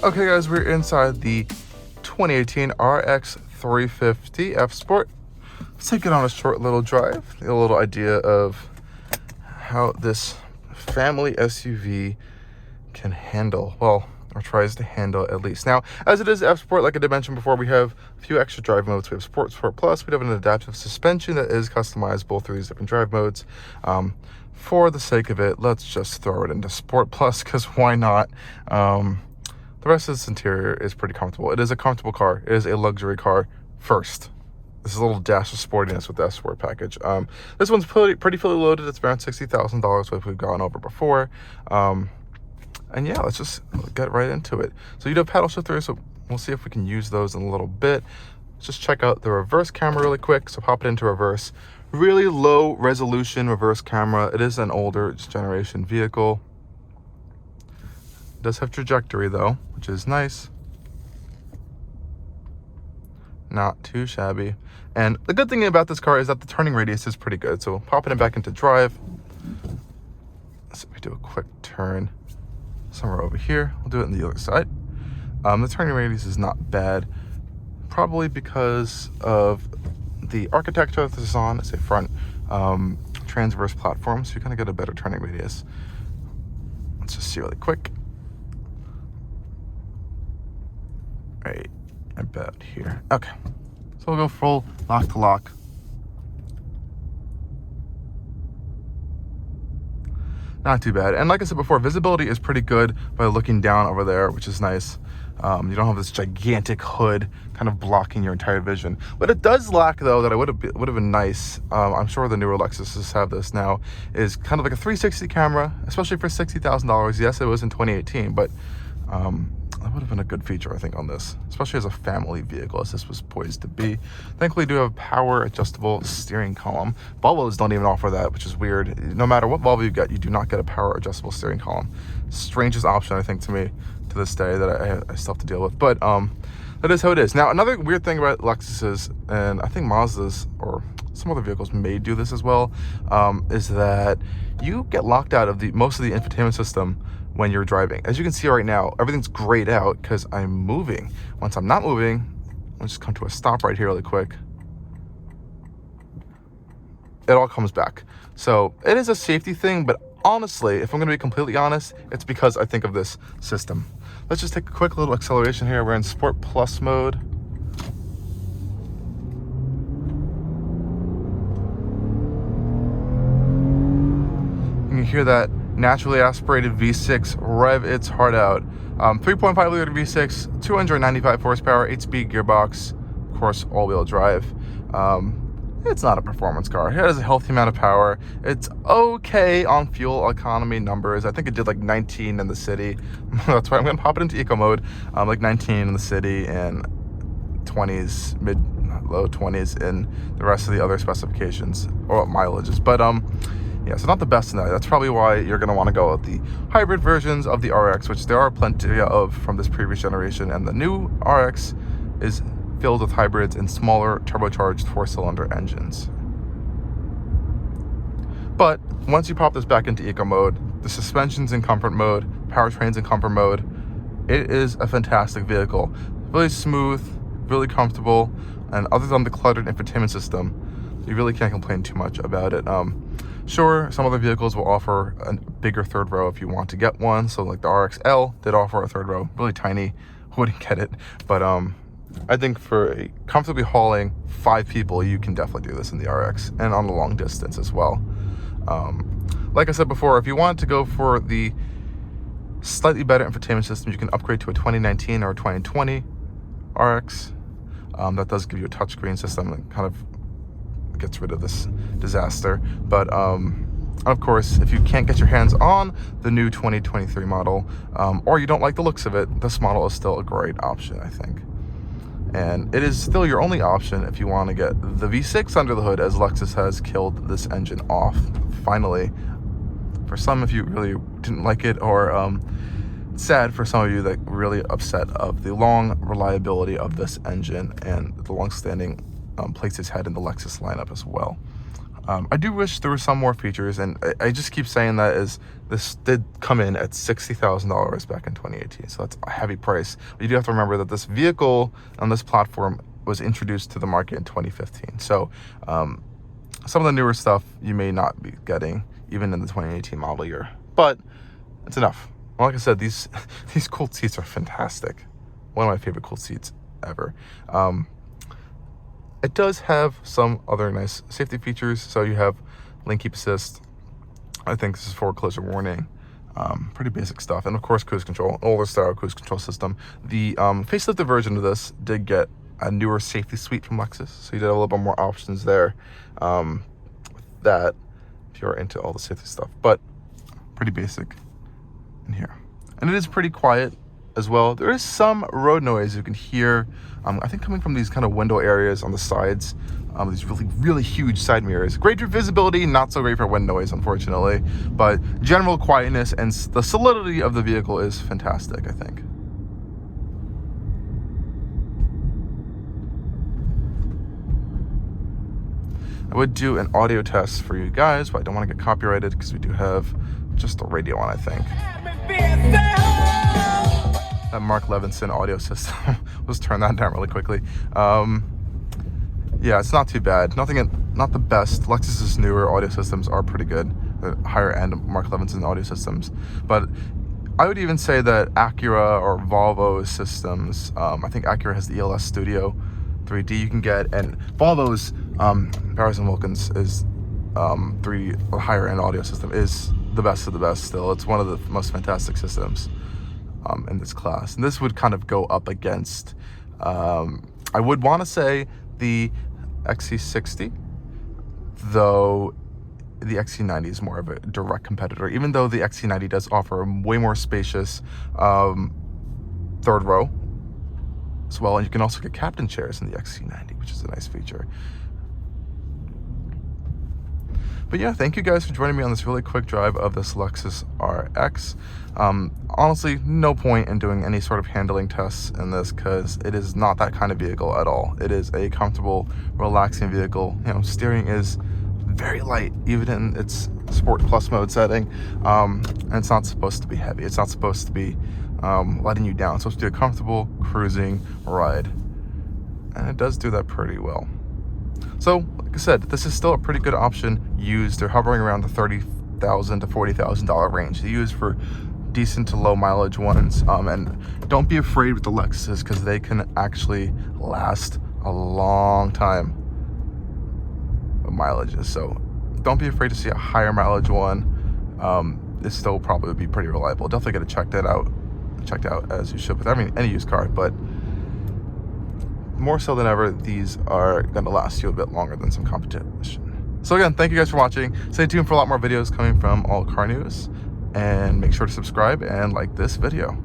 Okay guys, we're inside the 2018 RX 350 F Sport. Let's take it on a short little drive, get a little idea of how this family SUV can handle, well, or tries to handle at least. Now, as it is F Sport, like I did mention before, we have a few extra drive modes. We have Sport, Sport Plus. We have an adaptive suspension that is customizable through these different drive modes. For the sake of it, let's just throw it into Sport Plus, because why not? The rest of this interior is pretty comfortable. It is a comfortable car. It is a luxury car first. This is a little dash of sportiness with the S Sport package. This one's pretty fully loaded. It's around $60,000, which we've gone over before. And yeah, let's just get right into it. So you do have paddle shifters, so we'll see if we can use those in a little bit. Let's just check out the reverse camera really quick. So pop it into reverse. Really low resolution reverse camera. It is an older generation vehicle. It does have trajectory though, which is nice. Not too shabby. And the good thing about this car is that the turning radius is pretty good. So popping it back into drive. So we do a quick turn somewhere over here. We'll do it on the other side. The turning radius is not bad, probably because of the architecture that this is on. It's a front transverse platform, so you kind of get a better turning radius. Let's just see really quick. Right about here. Okay, so we'll go full lock to lock. Not too bad. And like I said before, visibility is pretty good by looking down over there, which is nice. You don't have this gigantic hood kind of blocking your entire vision. What it does lack, though, that would have been nice, I'm sure the newer Lexuses have this now, is kind of like a 360 camera, especially for $60,000. Yes, it was in 2018, but that would have been a good feature, I think, on this, especially as a family vehicle, as this was poised to be. Thankfully, we do have power adjustable steering column. Volvos don't even offer that, which is weird. No matter what Volvo you get, you do not get a power adjustable steering column. Strangest option, I think, to me, to this day, that I still have to deal with. But that is how it is. Now, another weird thing about Lexuses, and I think Mazdas or some other vehicles may do this as well, is that you get locked out of most of the infotainment system when you're driving. As you can see right now, everything's grayed out because I'm moving. Once I'm not moving, I'll just come to a stop right here really quick. It all comes back. So it is a safety thing, but honestly, if I'm gonna be completely honest, it's because I think of this system. Let's just take a quick little acceleration here. We're in Sport Plus mode. You can hear that naturally aspirated V6 rev its heart out. 3.5 liter V6, 295 horsepower, 8-speed gearbox, of course, all-wheel drive. It's not a performance car. It has a healthy amount of power. It's okay on fuel economy numbers. I think it did like 19 in the city. That's why I'm gonna pop it into eco mode. Like 19 in the city and 20s, low 20s in the rest of the other specifications or mileages. But yeah, so not the best in that. That's probably why you're going to want to go with the hybrid versions of the RX, which there are plenty of from this previous generation. And the new RX is filled with hybrids and smaller turbocharged 4-cylinder engines. But once you pop this back into eco mode, the suspension's in comfort mode, powertrain's in comfort mode, it is a fantastic vehicle. Really smooth, really comfortable, and other than the cluttered infotainment system, you really can't complain too much about it. Sure, some other vehicles will offer a bigger third row if you want to get one. So like the RXL did offer a third row, really tiny, wouldn't get it. But I think for comfortably hauling 5 people, you can definitely do this in the RX and on the long distance as well. Like I said before, if you want to go for the slightly better infotainment system, you can upgrade to a 2019 or a 2020 RX. That does give you a touchscreen system and kind of gets rid of this disaster. But of course, if you can't get your hands on the new 2023 model, or you don't like the looks of it, this model is still a great option, I think. And it is still your only option if you want to get the V6 under the hood, as Lexus has killed this engine off finally. For some of you really didn't like it, or sad for some of you that really upset of the long reliability of this engine and the long-standing place it's had in the Lexus lineup as well. I do wish there were some more features, and I just keep saying that as this did come in at $60,000 back in 2018, so that's a heavy price. But you do have to remember that this vehicle on this platform was introduced to the market in 2015. So some of the newer stuff you may not be getting even in the 2018 model year, but it's enough. Well, like I said, these cooled seats are fantastic. One of my favorite cooled seats ever. It does have some other nice safety features. So you have lane keep assist. I think this is for collision warning. Pretty basic stuff. And of course, cruise control, older style cruise control system. The facelifted version of this did get a newer safety suite from Lexus. So you did a little bit more options there. That if you're into all the safety stuff, but pretty basic in here. And it is pretty quiet as well. There is some road noise you can hear, I think coming from these kind of window areas on the sides, these really huge side mirrors. Great for visibility, not so great for wind noise, unfortunately, but general quietness and the solidity of the vehicle is fantastic, I think. I would do an audio test for you guys, but I don't want to get copyrighted because we do have just the radio on, I think. That Mark Levinson audio system. Let's turn that down really quickly. Yeah, it's not too bad. Not the best. Lexus's newer audio systems are pretty good. The higher end Mark Levinson audio systems. But I would even say that Acura or Volvo systems, I think Acura has the ELS Studio 3D you can get, and Volvo's Bowers & Wilkins is the higher end audio system is the best of the best still. It's one of the most fantastic systems in this class. And this would kind of go up against, I would want to say the XC60, though the XC90 is more of a direct competitor, even though the XC90 does offer a way more spacious third row as well. And you can also get captain chairs in the XC90, which is a nice feature. But yeah, thank you guys for joining me on this really quick drive of this Lexus RX. Honestly, no point in doing any sort of handling tests in this because it is not that kind of vehicle at all. It is a comfortable, relaxing vehicle. You know, steering is very light, even in its Sport Plus mode setting. And it's not supposed to be heavy. It's not supposed to be letting you down. It's supposed to be a comfortable cruising ride. And it does do that pretty well. So, like I said, this is still a pretty good option used. They're hovering around the $30,000 to $40,000 range. They use for decent to low mileage ones. And don't be afraid with the Lexuses because they can actually last a long time with mileages. So don't be afraid to see a higher mileage one. This still probably would be pretty reliable. Definitely get it checked out as you should with any used car, but more so than ever, these are going to last you a bit longer than some competition. So again, thank you guys for watching. Stay tuned for a lot more videos coming from Allcarnews, and make sure to subscribe and like this video.